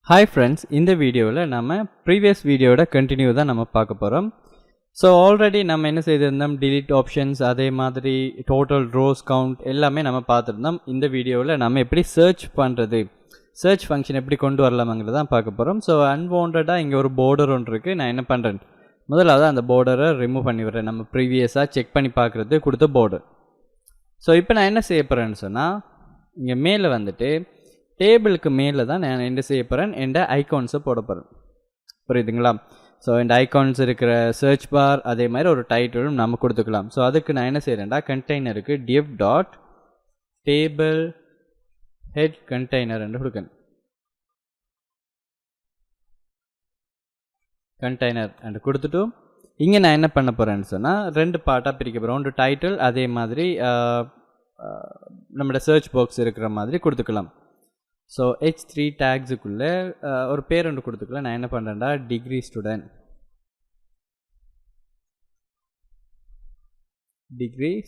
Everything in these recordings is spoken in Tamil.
Hi friends, இந்த வீடியோவில் நம்ம ப்ரீவியஸ் வீடியோட கண்டினியூ தான் நம்ம பார்க்க போகிறோம். ஸோ ஆல்ரெடி நம்ம என்ன செய்திருந்தோம், delete ஆப்ஷன்ஸ், அதே மாதிரி டோட்டல் ரோஸ் கவுண்ட் எல்லாமே நம்ம பார்த்துருந்தோம். இந்த வீடியோவில் நம்ம எப்படி சர்ச் பண்ணுறது, சர்ச் ஃபங்க்ஷன் எப்படி கொண்டு வரலாம்ங்கிறது தான் பார்க்க போகிறோம். ஸோ அன்வான்டாக இங்கே ஒரு border ஒன்று இருக்குது. நான் என்ன பண்ணுறேன், முதலாவது அந்த border-ஐ ரிமூவ் பண்ணி விடுறேன். நம்ம ப்ரீவியஸாக செக் பண்ணி பார்க்குறது கொடுத்த border. ஸோ இப்போ நான் என்ன செய்ய போகிறேன்னு சொன்னால், இங்கே மேலே வந்துட்டு டேபிளுக்கு மேலே தான் நான் என்ன செய்ய போகிறேன், எந்த ஐகான்ஸை போட போகிறேன். புரியுதுங்களா? ஸோ இந்த ஐகான்ஸ் இருக்கிற சர்ச் பார், அதே மாதிரி ஒரு டைட்டிலும் நம்ம கொடுத்துக்கலாம். ஸோ அதுக்கு நான் என்ன செய்கிறேன்டா, கண்டெய்னருக்கு div dot table head container என்று கொடுக்கணும். கண்டெய்னர் என்று கொடுத்துட்டு இங்கே நான் என்ன பண்ண போகிறேன்னு சொன்னால், ரெண்டு பார்ட்டாக பிரிக்க போகிறோம். ஒன்று டைட்டில், அதே மாதிரி நம்மளோட சர்ச் பாக்ஸ் இருக்கிற மாதிரி கொடுத்துக்கலாம். ஸோ h3 டேக்ஸுக்குள்ளே ஒரு பேர் ஒன்று கொடுத்துக்கலாம். நான் என்ன பண்ணுறேன்டா, டிகிரி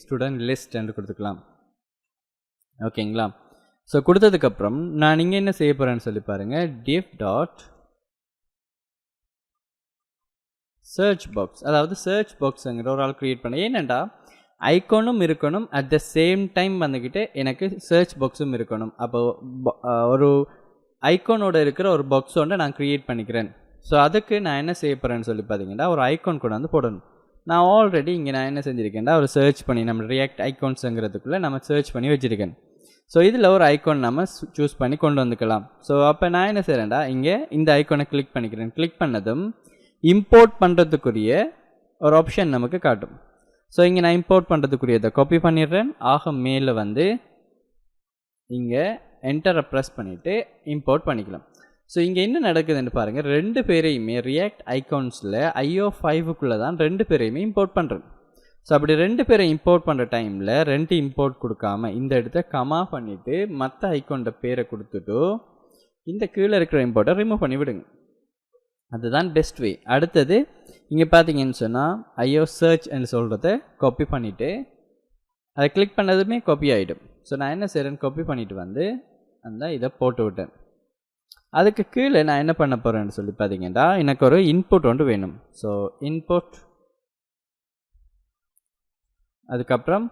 ஸ்டூடெண்ட் லிஸ்ட் என்று கொடுத்துக்கலாம். ஓகேங்களா? ஸோ கொடுத்ததுக்கப்புறம் நான் இங்கே என்ன செய்ய போகிறேன்னு சொல்லி பாருங்கள், div டாட் சர்ச் பாக்ஸ், அதாவது சர்ச் பாக்ஸுங்கிற ஒரு ஆள் க்ரியேட் பண்ண. ஏனெண்டா ஐக்கானும் இருக்கணும், அட் த சேம் டைம் வந்துக்கிட்டு எனக்கு சர்ச் பாக்ஸும் இருக்கணும். அப்போது ஒரு ஐக்கானோட இருக்கிற ஒரு பாக்ஸோட நான் க்ரியேட் பண்ணிக்கிறேன். ஸோ அதுக்கு நான் என்ன செய்ய போகிறேன்னு சொல்லி பார்த்தீங்கன்னா, ஒரு ஐக்கான் கூட வந்து போடணும். நான் ஆல்ரெடி இங்கே நான் என்ன செஞ்சுருக்கேன்டா, ஒரு சர்ச் பண்ணி நம்ம ரியாக்ட் ஐக்கான்ஸுங்கிறதுக்குள்ளே நம்ம சர்ச் பண்ணி வச்சுருக்கேன். ஸோ இதில் ஒரு ஐக்கான் நம்ம சூஸ் பண்ணி கொண்டு வந்துக்கலாம். ஸோ அப்போ நான் என்ன செய்கிறேன்டா, இங்கே இந்த ஐக்கானை கிளிக் பண்ணிக்கிறேன். கிளிக் பண்ணதும் இம்போர்ட் பண்ணுறதுக்குரிய ஒரு ஆப்ஷன் நமக்கு காட்டும். ஸோ இங்கே நான் இம்போர்ட் பண்ணுறதுக்குரியதை காப்பி பண்ணிடுறேன். ஆக மேலே வந்து இங்கே என்டரை ப்ரெஸ் பண்ணிவிட்டு இம்போர்ட் பண்ணிக்கலாம். ஸோ இங்கே என்ன நடக்குதுன்னு பாருங்கள், ரெண்டு பேரையுமே ரியாக்ட் ஐகான்ஸில் IO5க்குள்ளே தான் ரெண்டு பேரையுமே இம்போர்ட் பண்ணுறேன். ஸோ அப்படி ரெண்டு பேரை இம்போர்ட் பண்ணுற டைமில் ரெண்டு இம்போர்ட் கொடுக்காம இந்த இடத்த கமா பண்ணிவிட்டு மற்ற ஐகானோட பேரை கொடுத்துட்டு இந்த கீழே இருக்கிற இம்போர்ட்டை ரிமூவ் பண்ணி விடுங்க. அதுதான் பெஸ்ட் வே. அடுத்தது இங்கே பார்த்தீங்கன்னு சொன்னால் ஐயோ சர்ச் என்று சொல்கிறத காப்பி பண்ணிவிட்டு அதை கிளிக் பண்ணதுமே காப்பி ஆகிடும். ஸோ நான் என்ன செய்கிறேன்னு, காப்பி பண்ணிவிட்டு வந்து அந்த இதை போட்டு விட்டேன். அதுக்கு கீழே நான் என்ன பண்ண போகிறேன்னு சொல்லி பார்த்தீங்கன்னா, எனக்கு ஒரு இன்புட் ஒன்று வேணும். ஸோ இன்புட், அதுக்கப்புறம்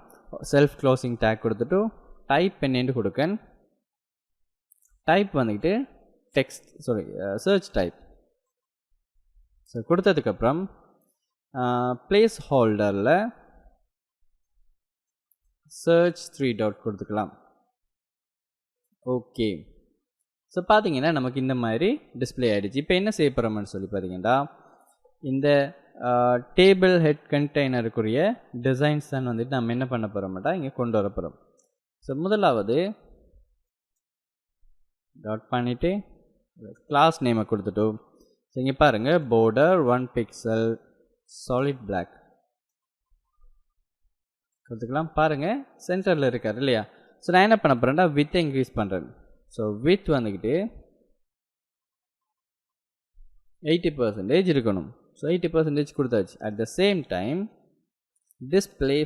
செல்ஃப் க்ளோசிங் டேக் கொடுத்துட்டு டைப் என்னென்னு கொடுக்கேன். டைப் வந்துக்கிட்டு டெக்ஸ்ட் சர்ச் டைப். ஸோ கொடுத்ததுக்கப்புறம் பிளேஸ் ஹோல்டரில் சர்ச் 3 டாட் கொடுத்துக்கலாம். ஓகே. ஸோ பார்த்தீங்கன்னா நமக்கு இந்த மாதிரி டிஸ்பிளே ஆகிடுச்சு. இப்போ என்ன செய்ய போகிறோம்னு சொல்லி பார்த்தீங்கன்னா, இந்த டேபிள் ஹெட் கண்டெய்னருக்குரிய டிசைன்ஸ் தான் வந்துட்டு நம்ம என்ன பண்ண போகிறோம்ட்டா இங்கே கொண்டு வர போகிறோம். ஸோ முதலாவது டாட் பண்ணிவிட்டு கிளாஸ் நேமை கொடுத்துட்டு, ஸோ இங்கே பாருங்கள், border 1 pixel solid black கொடுத்துக்கலாம். பாருங்கள் சென்டரில் இருக்கார் இல்லையா? ஸோ நான் என்ன பண்ண போகிறேன்டா, வித்தை இன்க்ரீஸ் பண்ணுறேன். ஸோ வித் வந்துக்கிட்டு 80% இருக்கணும். ஸோ 80% கொடுத்தாச்சு. At the same time display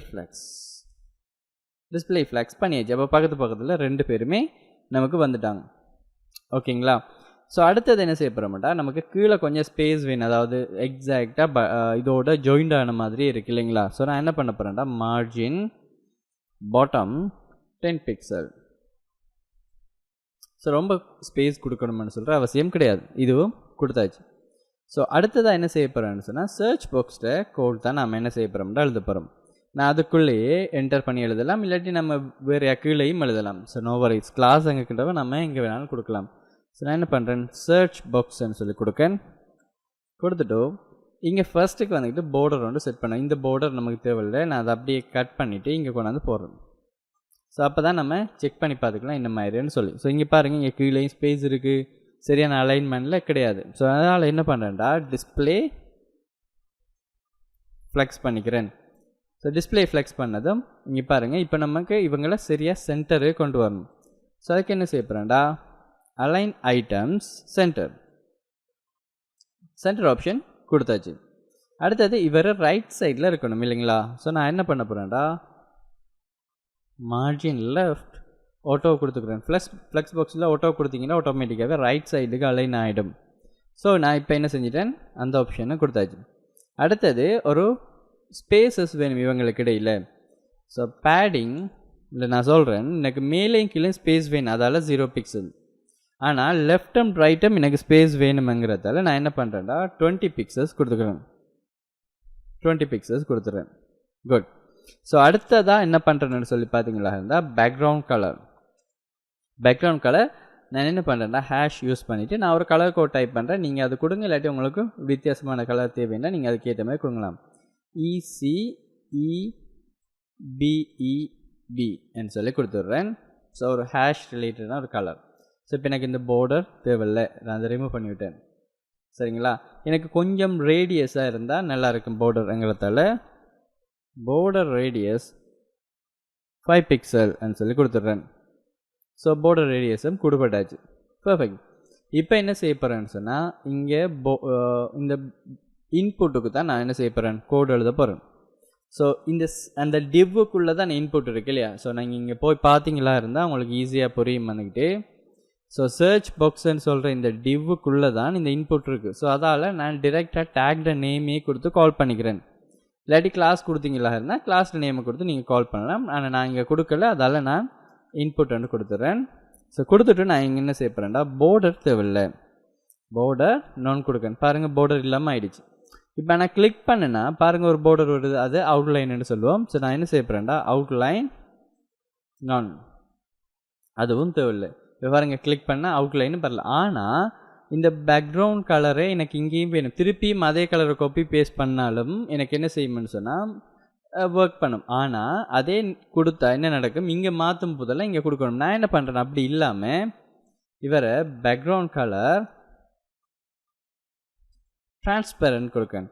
flex பண்ணியாச்சு. அப்போ பக்கத்தில் ரெண்டு பேருமே நமக்கு வந்துட்டாங்க. ஓகேங்களா? ஸோ அடுத்தது என்ன செய்ய போகிறோம்ட்டா, நமக்கு கீழே கொஞ்சம் ஸ்பேஸ் வேணும், அதாவது எக்ஸாக்டாக இதோட ஜாயிண்ட் ஆன மாதிரி இருக்குது இல்லைங்களா? ஸோ நான் என்ன பண்ண போகிறேன்டா, மார்ஜின் பாட்டம் 10 pixel. ஸோ ரொம்ப ஸ்பேஸ் கொடுக்கணும்னு சொல்கிற அவசியம் கிடையாது, இதுவும் கொடுத்தாச்சு. ஸோ அடுத்ததாக என்ன செய்ய போகிறேன்னு சொன்னால், சர்ச் பாக்ஸில் கோட் தான் நம்ம என்ன செய்ய போகிறோம்னா எழுத போகிறோம். நான் அதுக்குள்ளேயே என்டர் பண்ணி எழுதலாம், இல்லாட்டி நம்ம வேறு கீழேயும் எழுதலாம். ஸோ நோ வரிஸ், கிளாஸ் எங்கக்கிட்டவோ நம்ம எங்கே வேணாலும் கொடுக்கலாம். ஸோ நான் என்ன பண்ணுறேன், சர்ச் பாக்ஸ்ன்னு சொல்லி கொடுத்துட்டு இங்கே ஃபர்ஸ்ட்டுக்கு வந்துக்கிட்டு border ஒன்று செட் பண்ணேன். இந்த border நமக்கு தேவையில்லை, நான் அதை அப்படியே கட் பண்ணிவிட்டு இங்கே கொண்டாந்து போடுறேன். ஸோ அப்போ தான் நம்ம செக் பண்ணி பார்த்துக்கலாம் இந்த மாதிரின்னு சொல்லி. ஸோ இங்கே பாருங்கள், இங்கே கீழேயும் ஸ்பேஸ் இருக்குது, சரியான அலைன்மெண்ட்டில் கிடையாது. ஸோ அதனால் என்ன பண்ணுறேன்டா, டிஸ்பிளே ஃப்ளெக்ஸ் பண்ணிக்கிறேன். ஸோ டிஸ்பிளே ஃப்ளெக்ஸ் பண்ணதும் இங்கே பாருங்கள், இப்போ நமக்கு இவங்களை சரியாக சென்டரு கொண்டு வரணும். ஸோ அதுக்கு என்ன செய்ய போகிறேன்டா, அலைன் ஐட்டம்ஸ் சென்டர் ஆப்ஷன் கொடுத்தாச்சு. அடுத்தது இவர் ரைட் சைடில் இருக்கணும் இல்லைங்களா? ஸோ நான் என்ன பண்ண போகிறேன்டா, மார்ஜின் லெஃப்ட் ஆட்டோ கொடுத்துக்கிறேன். ஃப்ளெக்ஸ் பாக்ஸில் ஆட்டோ கொடுத்தீங்கன்னா ஆட்டோமேட்டிக்காகவே ரைட் சைடுக்கு அலைன் ஆகிடும். ஸோ நான் இப்போ என்ன செஞ்சிட்டேன், அந்த ஆப்ஷனை கொடுத்தாச்சு. அடுத்தது ஒரு ஸ்பேசஸ் வேணும் இவங்களுக்கு இடையில். ஸோ பேடிங் இல்லை நான் சொல்கிறேன், எனக்கு மேலேயும் கீழே ஸ்பேஸ் வேணும், அதால் 0 பிக்சல். ஆனால் லெஃப்ட் அண்ட் ரைட்டும் எனக்கு ஸ்பேஸ் வேணுமங்கிறதால நான் என்ன பண்ணுறேன்டா 20 பிக்சல்ஸ் கொடுத்துக்கிறேன். 20 பிக்சல்ஸ் கொடுத்துட்றேன். குட். ஸோ அடுத்ததாக என்ன பண்ணுறேன்னு சொல்லி பார்த்தீங்களா இருந்தால் பேக்ரவுண்ட் கலர். பேக்ரவுண்ட் கலர் நான் என்ன பண்ணுறேன்னா ஹேஷ் யூஸ் பண்ணிவிட்டு நான் ஒரு கலர் கோட் டைப் பண்ணுறேன். நீங்கள் அது கொடுங்க, இல்லாட்டி உங்களுக்கு வித்தியாசமான கலர் தேவைன்னா நீங்கள் அதுக்கேற்ற மாதிரி கொடுங்கலாம். ECEBEB என்று சொல்லி கொடுத்துட்றேன். ஸோ ஒரு ஹேஷ் ரிலேட்டடான ஒரு கலர். ஸோ இப்போ எனக்கு இந்த பார்டர் தேவையில்லை, நான் அதை ரிமூவ் பண்ணிவிட்டேன். சரிங்களா? எனக்கு கொஞ்சம் ரேடியஸாக இருந்தால் நல்லாயிருக்கும் பார்டருங்கிறதால border radius 5 பிக்சல் சொல்லி கொடுத்துட்றேன். So border radiusம் கொடுப்பட்டாச்சு. பர்ஃபெக்ட். இப்போ என்ன செய்ய போகிறேன்னு சொன்னால் இங்கே இந்த இன்புட்டுக்கு தான் நான் என்ன செய்ய போகிறேன், கோடு எழுத போகிறேன். ஸோ அந்த டிவ்வுக்குள்ளே தான் இன்புட் இருக்கு இல்லையா? ஸோ நீங்கள் இங்கே போய் பார்த்தீங்களா இருந்தால் உங்களுக்கு ஈஸியாக புரியும் வந்துக்கிட்டு. ஸோ சர்ச் பாக்ஸ்ன்னு சொல்கிற இந்த டிவ்வுக்குள்ளே தான் இந்த இன்புட் இருக்குது. ஸோ அதால் நான் டிரெக்டாக டேக்ட நேமே கொடுத்து கால் பண்ணிக்கிறேன். இல்லாட்டி கிளாஸ் கொடுத்தீங்களா இருந்தால் கிளாஸில் நேமை கொடுத்து நீங்கள் கால் பண்ணலாம். ஆனால் நான் இங்கே கொடுக்கல, அதால் நான் இன்புட் வந்து கொடுத்துட்றேன். ஸோ கொடுத்துட்டு நான் இங்கே என்ன செய்ய போகிறேன்டா border தேவையில்லை, border நான் கொடுக்கேன். பாருங்கள் border இல்லாமல் ஆயிடுச்சு. இப்போ நான் கிளிக் பண்ணேன்னா பாருங்கள் ஒரு border வருது, அது அவுட்லைன்னு சொல்லுவோம். ஸோ நான் என்ன செய்ய போகிறேன்டா அவுட்லைன் நான், அதுவும் தேவையில்லை. இப்போ பாருங்கள் கிளிக் பண்ணால் அவுட்லைன்னு பரல. ஆனால் இந்த பேக்ரவுண்ட் கலரே எனக்கு இங்கேயும் வேணும். திருப்பியும் அதே கலரை காப்பி பேஸ்ட் பண்ணாலும் எனக்கு என்ன செய்யணும்னு சொன்னால் ஒர்க் பண்ணும். ஆனால் அதே கொடுத்தா என்ன நடக்கும், இங்கே மாற்றும் போதெல்லாம் இங்கே கொடுக்கணும். நான் என்ன பண்ணுறேன், அப்படி இல்லாமல் இவரை பேக்ரவுண்ட் கலர் டிரான்ஸ்பரண்ட் கொடுக்கேன்.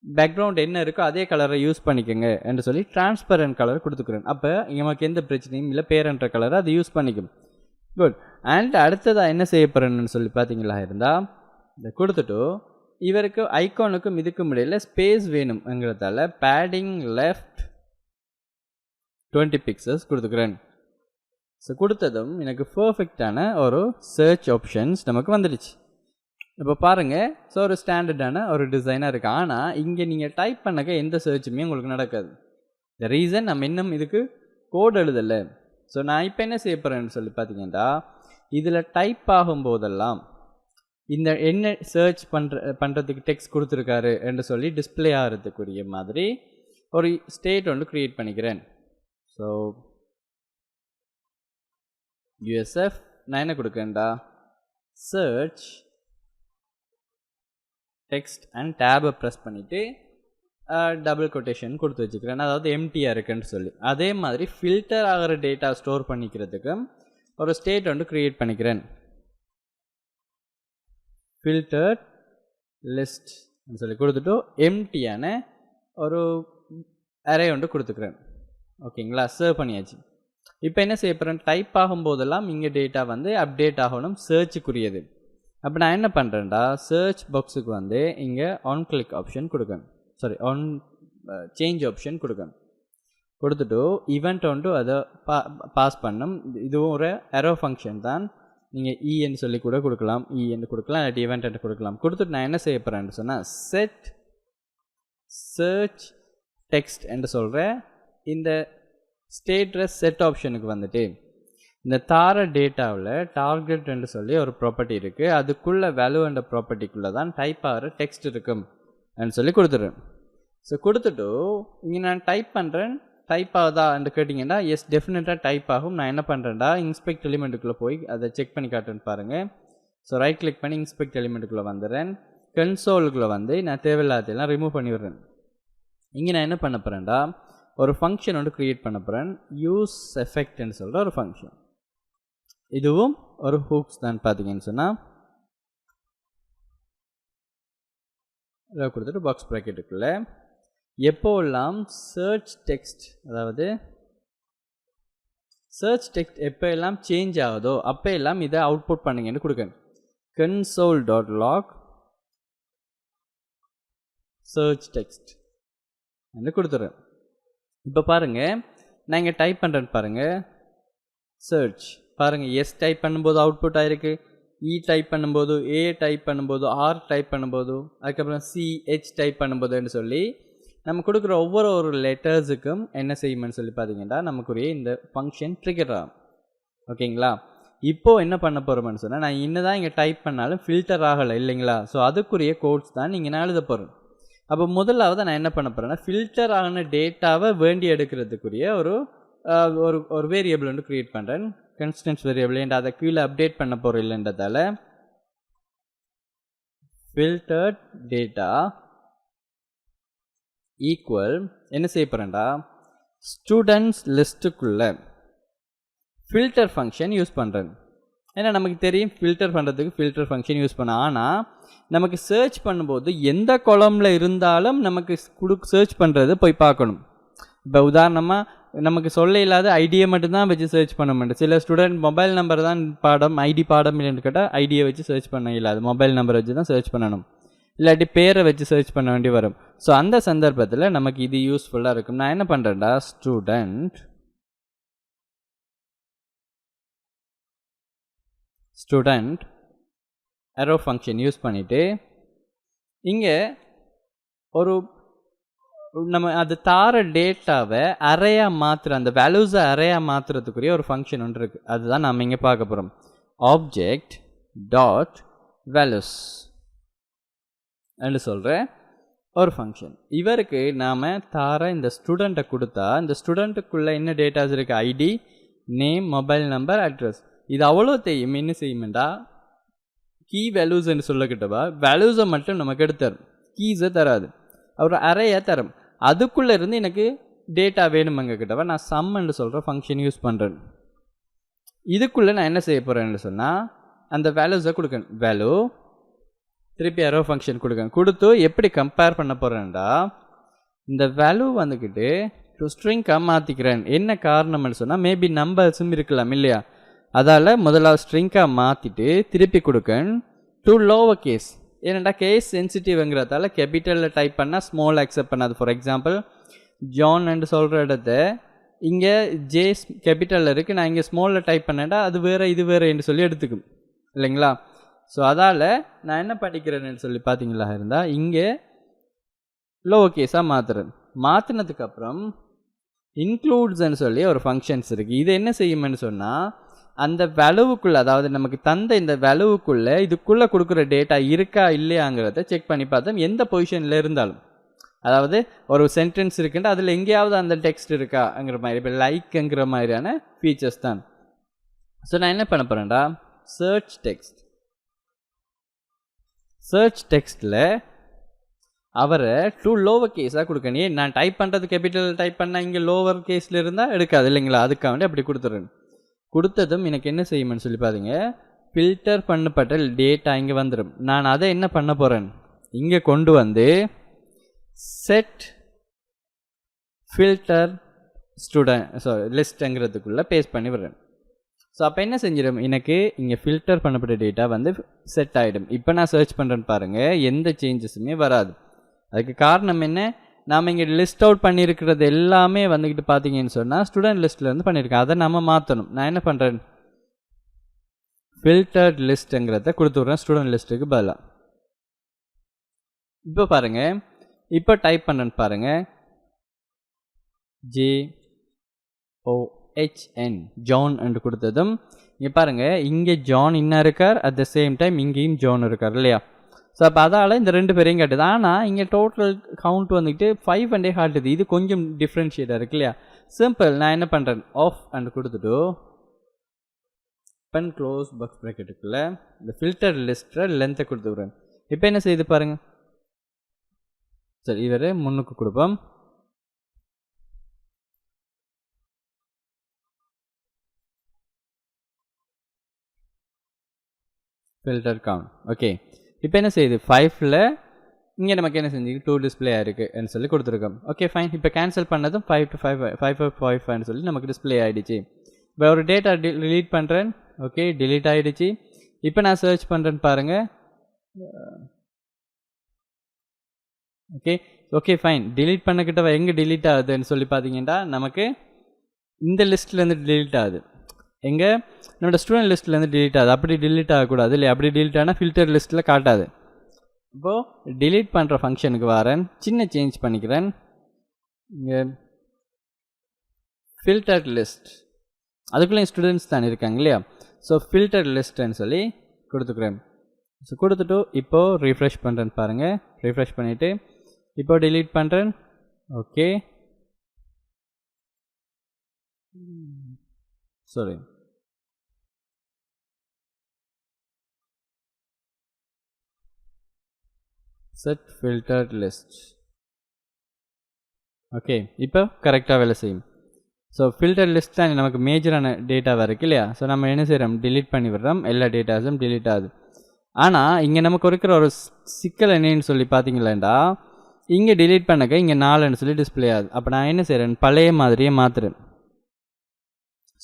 பேக்ரவுண்ட் என்ன இருக்கோ அதே கலரை யூஸ் பண்ணிக்கோங்க என்று சொல்லி டிரான்ஸ்பரண்ட் கலர் கொடுத்துக்கிறேன். அப்போ நமக்கு எந்த பிரச்சனையும் இல்லை, பேரன்ற கலரை அது யூஸ் பண்ணிக்கும். குட். அண்ட் அடுத்ததாக என்ன செய்ய போகிறேன்னு சொல்லி பார்த்தீங்களா இருந்தால் இதை கொடுத்துட்டு இவருக்கு ஐக்கானுக்கும் இதுக்கும் இடையில் ஸ்பேஸ் வேணும்ங்கிறதால பேடிங் லெஃப்ட் 20 பிக்சல்ஸ் கொடுத்துக்கிறேன். ஸோ கொடுத்ததும் எனக்கு பர்ஃபெக்டான ஒரு சர்ச் ஆப்ஷன்ஸ் நமக்கு வந்துடுச்சு. இப்போ பாருங்கள், ஸோ ஒரு ஸ்டாண்டர்டான ஒரு டிசைனாக இருக்குது. ஆனால் இங்கே நீங்கள் டைப் பண்ணக்க எந்த சர்ச்சுமே உங்களுக்கு நடக்காது. த ரீசன் நம்ம இன்னும் இதுக்கு கோட் எழுதலை. ஸோ நான் இப்போ என்ன செய்ய போகிறேன்னு சொல்லி பார்த்தீங்கன்னா இதில் டைப் ஆகும்போதெல்லாம் இந்த என்ன சர்ச் பண்ணுறதுக்கு டெக்ஸ்ட் கொடுத்துருக்காரு என்று சொல்லி டிஸ்பிளே ஆகிறதுக்குரிய மாதிரி ஒரு ஸ்டேட் ஒன்று க்ரியேட் பண்ணிக்கிறேன். ஸோ யூஎஸ்எஃப் நான் என்ன கொடுக்குறேன்டா சர்ச் டெக்ஸ்ட் அண்ட் டேபை ப்ரெஸ் பண்ணிவிட்டு டபுள் கொட்டேஷன் கொடுத்து வச்சுக்கிறேன், அதாவது எம்டியாக இருக்குன்னு சொல்லி. அதே மாதிரி ஃபில்டர் ஆகிற டேட்டா ஸ்டோர் பண்ணிக்கிறதுக்கு ஒரு ஸ்டேட் ஒன்று க்ரியேட் பண்ணிக்கிறேன். ஃபில்டர் லிஸ்ட் சொல்லி கொடுத்துட்டு எம்டியான ஒரு அரே ஒன்று கொடுத்துக்கிறேன். ஓகேங்களா? சேவ் பண்ணியாச்சு. இப்போ என்ன செய்ய போகிறேன், டைப் ஆகும்போதெல்லாம் இங்கே டேட்டா வந்து அப்டேட் ஆகணும், சர்ச்சுக்குரியது. அப்போ நான் என்ன பண்ணுறேன்டா சர்ச் பாக்ஸுக்கு வந்து இங்கே ஆன் கிளிக் ஆப்ஷன் கொடுக்கணும், சாரி ஆன் சேஞ்ச் ஆப்ஷன் கொடுக்கணும். கொடுத்துட்டு ஈவெண்ட் ஒன்று அதை பாஸ் பண்ணும். இதுவும் ஒரு எரோ ஃபங்க்ஷன் தான். நீங்கள் இன்னு சொல்லி கூட கொடுக்கலாம், இன்னு கொடுக்கலாம், இல்லாட்டி ஈவெண்ட் கொடுக்கலாம். கொடுத்துட்டு நான் என்ன செய்ய போகிறேன்னு சொன்னால் செட் சர்ச் டெக்ஸ்ட் என்று சொல்கிற இந்த ஸ்டேட்ரஸ் செட் ஆப்ஷனுக்கு வந்துட்டு இந்த தார டேட்டாவில் டார்கெட் என்று சொல்லி ஒரு ப்ராப்பர்ட்டி இருக்குது. அதுக்குள்ளே வேல்யூ என்ற ப்ராப்பர்ட்டிக்குள்ளே தான் டைப் ஆகிற டெக்ஸ்ட் இருக்கும் சொல்லி கொடுத்துட்றேன். ஸோ கொடுத்துட்டு இங்கே நான் டைப் பண்ணுறேன், டைப் ஆகுதா என்று கேட்டிங்கன்னா எஸ் டெஃபினட்டாக டைப் ஆகும். நான் என்ன பண்ணுறேன்டா இன்ஸ்பெக்ட் எலிமெண்ட்டுக்குள்ளே போய் அதை செக் பண்ணி காட்டுன்னு பாருங்கள். ஸோ ரைட் கிளிக் பண்ணி இன்ஸ்பெக்ட் எலிமெண்ட்டுக்குள்ளே வந்துடுறேன். கன்சோலுக்குள்ளே வந்து நான் தேவையில்லாதெல்லாம் ரிமூவ் பண்ணி விடுறேன். இங்கே நான் என்ன பண்ண போகிறேன்டா ஒரு ஃபங்க்ஷன் ஒன்று க்ரியேட் பண்ண போகிறேன், யூஸ் எஃபெக்ட்னு சொல்கிற ஒரு ஃபங்க்ஷன். இதுவும் ஒரு ஹூக்ஸ் தான். பார்த்தீங்கன்னு சொன்னால் இதை கொடுத்துட்டு பாக்ஸ் ப்ராக்கெட்டுக்குள்ளே எப்போல்லாம் சர்ச் டெக்ஸ்ட், அதாவது சர்ச் டெக்ஸ்ட் எப்போ எல்லாம் சேஞ்ச் ஆகுதோ அப்போ எல்லாம் இதை அவுட்புட் பண்ணுங்கன்னு கொடுக்கணும். console.log சர்ச் டெக்ஸ்ட் என்று கொடுத்துட்றேன். இப்போ பாருங்கள் நான் இங்கே டைப் பண்ணுறேன்னு பாருங்கள். சர்ச் பாருங்கள், எஸ் டைப் பண்ணும்போது அவுட்புட் ஆயிருக்கு, இ டைப் பண்ணும்போது, ஏ டைப் பண்ணும்போது, ஆர் டைப் பண்ணும்போது, அதுக்கப்புறம் சிஹெச் டைப் பண்ணும்போதுன்னு சொல்லி நம்ம கொடுக்குற ஒவ்வொரு லெட்டர்ஸுக்கும் என்ன செய்யும்னு சொல்லி பார்த்தீங்கன்னா நமக்குரிய இந்த ஃபங்க்ஷன் ட்ரிகர் ஆகும். ஓகேங்களா? இப்போது என்ன பண்ண போகிறோம்னு சொன்னால், நான் இன்னதான் இங்கே டைப் பண்ணாலும் ஃபில்டர் ஆகலை இல்லைங்களா? ஸோ அதுக்குரிய கோட்ஸ் தான் நீங்கள் நான் எழுத போகிறேன். அப்போ முதலாவது நான் என்ன பண்ண போகிறேன்னா, ஃபில்டர் ஆகின டேட்டாவை வேண்டி எடுக்கிறதுக்குரிய ஒரு வேரியபிள் ஒன்று க்ரியேட் பண்ணுறேன். கன்ஸ்டன்ஸ் வேரியபிள் என்ற அதை கீழே அப்டேட் பண்ண போகிறோம் இல்லைன்றதால ஃபில்டர்ட் டேட்டா ஈக்குவல் என்ன செய்ய போகிறேன்டா, ஸ்டூடெண்ட்ஸ் லிஸ்ட்டுக்குள்ளே ஃபில்டர் ஃபங்க்ஷன் யூஸ் பண்ணுறேன். ஏன்னா நமக்கு தெரியும் ஃபில்டர் பண்ணுறதுக்கு ஃபில்டர் ஃபங்க்ஷன் யூஸ் பண்ண. ஆனால் நமக்கு சர்ச் பண்ணும்போது எந்த காலமில் இருந்தாலும் நமக்கு சர்ச் பண்ணுறது போய் பார்க்கணும். இப்போ உதாரணமாக நமக்கு சொல்ல இல்லாத ஐடியை மட்டும்தான் வச்சு சர்ச் பண்ண மாட்டேன். சில ஸ்டூடெண்ட் மொபைல் நம்பர் தான் பாடம், ஐடி பாடம் இல்லைன்னு கேட்டால் ஐடியை வச்சு சர்ச் பண்ண இல்லாது, மொபைல் நம்பரை வச்சு தான் சர்ச் பண்ணணும், இல்லாட்டி பேரை வச்சு சர்ச் பண்ண வேண்டி வரும். ஸோ அந்த சந்தர்ப்பத்தில் நமக்கு இது யூஸ்ஃபுல்லாக இருக்கும். நான் என்ன பண்ணுறேன்டா, ஸ்டூடெண்ட் அரோ ஃபங்க்ஷன் யூஸ் பண்ணிவிட்டு இங்கே நம்ம அது தார டேட்டாவை அறையாக மாற்றுற, அந்த வேல்யூஸை அறையாக மாற்றுறதுக்குரிய ஒரு ஃபங்க்ஷன் ஒன்று இருக்குது. அதுதான் நம்ம இங்கே பார்க்க போகிறோம். ஆப்ஜெக்ட் டாட் வேல்யூஸ் என்று சொல்கிற ஒரு ஃபங்க்ஷன். இவருக்கு நாம் தார இந்த ஸ்டூடெண்ட்டை கொடுத்தா இந்த ஸ்டூடெண்ட்டுக்குள்ளே என்ன டேட்டாஸ் இருக்குது, ID, name, mobile number, address. இது அவ்வளோ தெரியும். என்ன செய்யுமெண்டா, கீ வேல்யூஸ்ன்னு சொல்லக்கிட்டவா வேல்யூஸை மட்டும் நமக்கு எடுத்துரும், கீஸை தராது, ஒரு அறையை தரும். அதுக்குள்ளே இருந்து எனக்கு டேட்டா வேணுமங்க கிட்டவா நான் சம்ன்னு சொல்கிற ஃபங்க்ஷன் யூஸ் பண்ணுறேன். இதுக்குள்ளே நான் என்ன செய்ய போகிறேன்னு சொன்னால், அந்த வேல்யூஸை கொடுக்கணும். வேல்யூ திருப்பி அரோ ஃபங்க்ஷன் கொடுத்து எப்படி கம்பேர் பண்ண போகிறேன்டா, இந்த வேல்யூ வந்துக்கிட்டு ஸ்ட்ரிங்காக மாற்றிக்கிறேன். என்ன காரணம்னு சொன்னால், மேபி நம்பர்ஸும் இருக்கலாம் இல்லையா, அதால் முதலாவது ஸ்ட்ரிங்காக மாற்றிட்டு திருப்பி கொடுக்கணும் டு லோவர் கேஸ். ஏன்னாடா கேஸ் சென்சிட்டிவ்ங்கிறதால கேபிட்டலில் டைப் பண்ணால் ஸ்மால் அக்செப்ட் பண்ணாது. ஃபார் எக்ஸாம்பிள் ஜான்னு சொல்கிற இடத்த இங்கே ஜே கேபிட்டலில் இருக்குது, நான் இங்கே ஸ்மாலில் டைப் பண்ணேன்டா அது வேறு இது வேறு என்று சொல்லி எடுத்துக்கும் இல்லைங்களா. ஸோ அதால் நான் என்ன படிக்கிறேன்னு சொல்லி பார்த்தீங்களா இருந்தால், இங்கே லோவர் கேஸாக மாற்றுறேன். மாற்றினதுக்கப்புறம் இன்க்ளூட்ஸ்ன்னு சொல்லி ஒரு ஃபங்க்ஷன்ஸ் இருக்குது. இது என்ன செய்யும்னு சொன்னால், அந்த வேல்யூவுக்குள்ளே, அதாவது நமக்கு தந்த இந்த வேல்யூவுக்குள்ளே இதுக்குள்ளே கொடுக்குற டேட்டா இருக்கா இல்லையாங்கிறத செக் பண்ணி பார்த்தோம். எந்த பொசிஷனில் இருந்தாலும், அதாவது ஒரு சென்டென்ஸ் இருக்குன்ட்டு அதில் எங்கேயாவது அந்த டெக்ஸ்ட் இருக்காங்கிற மாதிரி, இப்போ லைக்குங்கிற மாதிரியான ஃபீச்சர்ஸ் தான். ஸோ நான் என்ன பண்ண போகிறேன்டா, சர்ச் டெக்ஸ்ட்டில் அவரை டூ லோவர் கேஸாக கொடுக்கணும். நான் டைப் பண்ணுறது கேபிட்டல் டைப் பண்ணால் இங்கே லோவர் கேஸில் இருந்தால் எடுக்காது இல்லைங்களா, அதுக்காக வேண்டி அப்படி கொடுத்துட்றேன். கொடுத்ததும் எனக்கு என்ன செய்யும்னு சொல்லி பார்த்தீங்க, ஃபில்டர் பண்ணப்பட்ட டேட்டா இங்கே வந்துடும். நான் அதை என்ன பண்ண போகிறேன், இங்கே கொண்டு வந்து செட் ஃபில்டர் லிஸ்ட்டுங்கிறதுக்குள்ளே பேஸ்ட் பண்ணி விடுறேன். ஸோ அப்போ என்ன செஞ்சிடும், எனக்கு இங்கே ஃபில்டர் பண்ணப்பட்ட டேட்டா வந்து செட் ஆகிடும். இப்போ நான் சர்ச் பண்ணுறேன்னு பாருங்கள், எந்த சேஞ்சஸுமே வராது. அதுக்கு காரணம் என்ன, நாம் இங்கே லிஸ்ட் அவுட் பண்ணியிருக்கிறது எல்லாமே வந்துக்கிட்டு பார்த்தீங்கன்னு சொன்னால் ஸ்டூடெண்ட் லிஸ்ட்லேருந்து பண்ணியிருக்கேன். அதை நம்ம மாற்றணும். நான் என்ன பண்ணுறேன், ஃபில்டர்ட் லிஸ்ட்டுங்கிறத கொடுத்து விட்றேன் ஸ்டூடெண்ட் லிஸ்ட்டுக்கு பதிலாக. இப்போ பாருங்கள், இப்போ டைப் பண்ணுறேன்னு பாருங்கள், JOHN ஜான் என்று கொடுத்ததும் இங்கே பாருங்கள், இங்கே ஜான் இன்னும் இருக்கார், அட் த சேம் டைம் இங்கேயும் ஜான் இருக்கார் இல்லையா. ஸோ அப்போ அதால் இந்த ரெண்டு பேரையும் காட்டுது. ஆனால் இங்கே டோட்டல் கவுண்ட் வந்துக்கிட்டு 5 அண்டே காட்டுது. இது கொஞ்சம் டிஃப்ரென்ஷியேட்டாக இருக்கு இல்லையா. சிம்பிள், நான் என்ன பண்ணுறேன், ஆஃப் அண்ட் கொடுத்துட்டு பென் க்ளோஸ் பாக்ஸ் ப்ராக்கெட்டுக்குள்ளே இந்த ஃபில்டர் லிஸ்ட்டை லென்த்தை கொடுத்து விட்றேன். இப்போ என்ன செய்யுது பாருங்கள், சரி இவர் முன்னுக்கு கொடுப்போம். Filter count okay. இப்போ என்ன செய்யுது, 5ல் இங்கே நமக்கு என்ன செஞ்சு 2 டிஸ்பிளே ஆகிருக்குன்னு சொல்லி கொடுத்துருக்கோம். Okay fine. இப்போ கேன்சல் பண்ணதும் 5 to 5 சொல்லி நமக்கு டிஸ்பிளே ஆகிடுச்சு. இப்போ ஒரு டேட்டா டிலீட் பண்ணுறேன். ஓகே டிலீட் ஆகிடுச்சு. இப்போ நான் சர்ச் பண்ணுறேன்னு பாருங்கள். Okay fine. டிலீட் பண்ணக்கிட்ட எங்கே டிலீட் ஆகுதுன்னு சொல்லி பார்த்தீங்கன்னா நமக்கு இந்த லிஸ்ட்லேருந்து டிலீட் ஆகுது. எங்கே என்னோடய ஸ்டூடெண்ட் லிஸ்ட்லேருந்து delete ஆகுது. அப்படி delete ஆகக்கூடாது இல்லையா? அப்படி delete ஆனால் ஃபில்டர் லிஸ்ட்டில் காட்டாது. இப்போது delete பண்ணுற ஃபங்க்ஷனுக்கு வரேன், சின்ன சேஞ்ச் பண்ணிக்கிறேன். இங்கே ஃபில்டர் லிஸ்ட், அதுக்குள்ளேயும் ஸ்டூடெண்ட்ஸ் தான் இருக்காங்க இல்லையா? ஸோ ஃபில்டர் லிஸ்ட்டுன்னு சொல்லி கொடுத்துக்கிறேன். ஸோ கொடுத்துட்டு இப்போது ரீஃப்ரெஷ் பண்ணுறேன்னு பாருங்கள். ரீஃப்ரெஷ் பண்ணிவிட்டு இப்போது delete பண்ணுறேன். Okay, sorry, set filtered list. Okay, இப்போ கரெக்டாக வேலை செய்யும். ஸோ ஃபில்டர் லிஸ்ட் தான் நமக்கு மேஜரான டேட்டாவாக இருக்குது இல்லையா? ஸோ நம்ம என்ன செய்கிறோம், delete பண்ணி விடுறோம், எல்லா டேட்டாஸும் delete ஆகுது. ஆனால் இங்கே நமக்கு இருக்கிற ஒரு சிக்கல் என்னன்னு சொல்லி பார்த்தீங்களேண்டா, இங்கே delete பண்ணக்க இங்கே 4ன்னு சொல்லி டிஸ்பிளே ஆகுது. அப்போ நான் என்ன செய்கிறேன், பழைய மாதிரியே மாற்றுறேன்.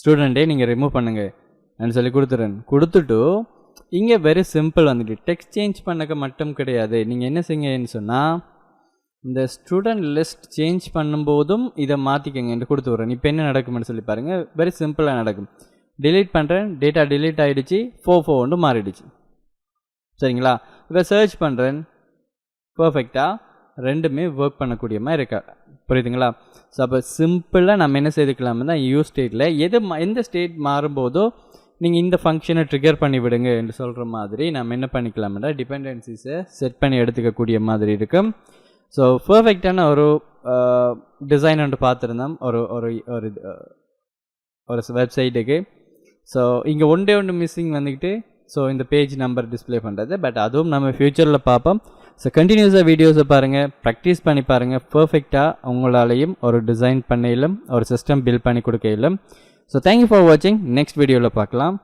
ஸ்டூடெண்ட்டே நீங்கள் ரிமூவ் பண்ணுங்கன்னு சொல்லி கொடுத்துறேன். கொடுத்துட்டு இங்கே வெரி சிம்பிள் வந்துட்டு டெக்ஸ்ட் சேஞ்ச் பண்ணக்க மட்டும் கிடையாது. நீங்கள் என்ன செய்யுங்கன்னு சொன்னால், இந்த ஸ்டூடெண்ட் லிஸ்ட் சேஞ்ச் பண்ணும்போதும் இதை மாற்றிக்கங்கன்னு கொடுத்து விட்றேன். இப்போ என்ன நடக்கும்னு சொல்லி பாருங்கள். வெரி சிம்பிளாக நடக்கும். delete பண்ணுறேன், டேட்டா delete ஆகிடுச்சு, 4 மாறிடுச்சு. சரிங்களா? இப்போ சர்ச் பண்ணுறேன், பர்ஃபெக்டாக ரெண்டுமே ஒர்க் பண்ணக்கூடிய மாதிரி இருக்கா, புரியுதுங்களா? ஸோ அப்போ சிம்பிளாக நம்ம என்ன செய்துக்கலாம்னா, யூஸ் ஸ்டேட்டில் எந்த ஸ்டேட் மாறும்போதோ நீங்கள் இந்த ஃபங்க்ஷனை ட்ரிகர் பண்ணி விடுங்க என்று சொல்கிற மாதிரி நம்ம என்ன பண்ணிக்கலாம்னா, டிபெண்டன்சிஸை செட் பண்ணி எடுத்துக்கக்கூடிய மாதிரி இருக்கும். ஸோ பர்ஃபெக்டான ஒரு டிசைன் ஒன்று பார்த்துருந்தோம் ஒரு ஒரு ஒரு ஒரு வெப்சைட்டுக்கு. ஸோ இங்கே ஒன்று மிஸ்ஸிங் வந்துக்கிட்டு, ஸோ இந்த பேஜ் நம்பர் டிஸ்பிளே பண்ணுறது. பட் அதுவும் நம்ம ஃப்யூச்சரில் பார்ப்போம். ஸோ கண்டினியூஸாக வீடியோஸை பாருங்கள், ப்ராக்டிஸ் பண்ணி பாருங்கள். பர்ஃபெக்டாக உங்களாலையும் ஒரு டிசைன் பண்ணையிலும் ஒரு சிஸ்டம் பில்ட் பண்ணி கொடுக்கையிலும். ஸோ தேங்க்யூ ஃபார் வாட்சிங். நெக்ஸ்ட் வீடியோவில் பார்க்கலாம்.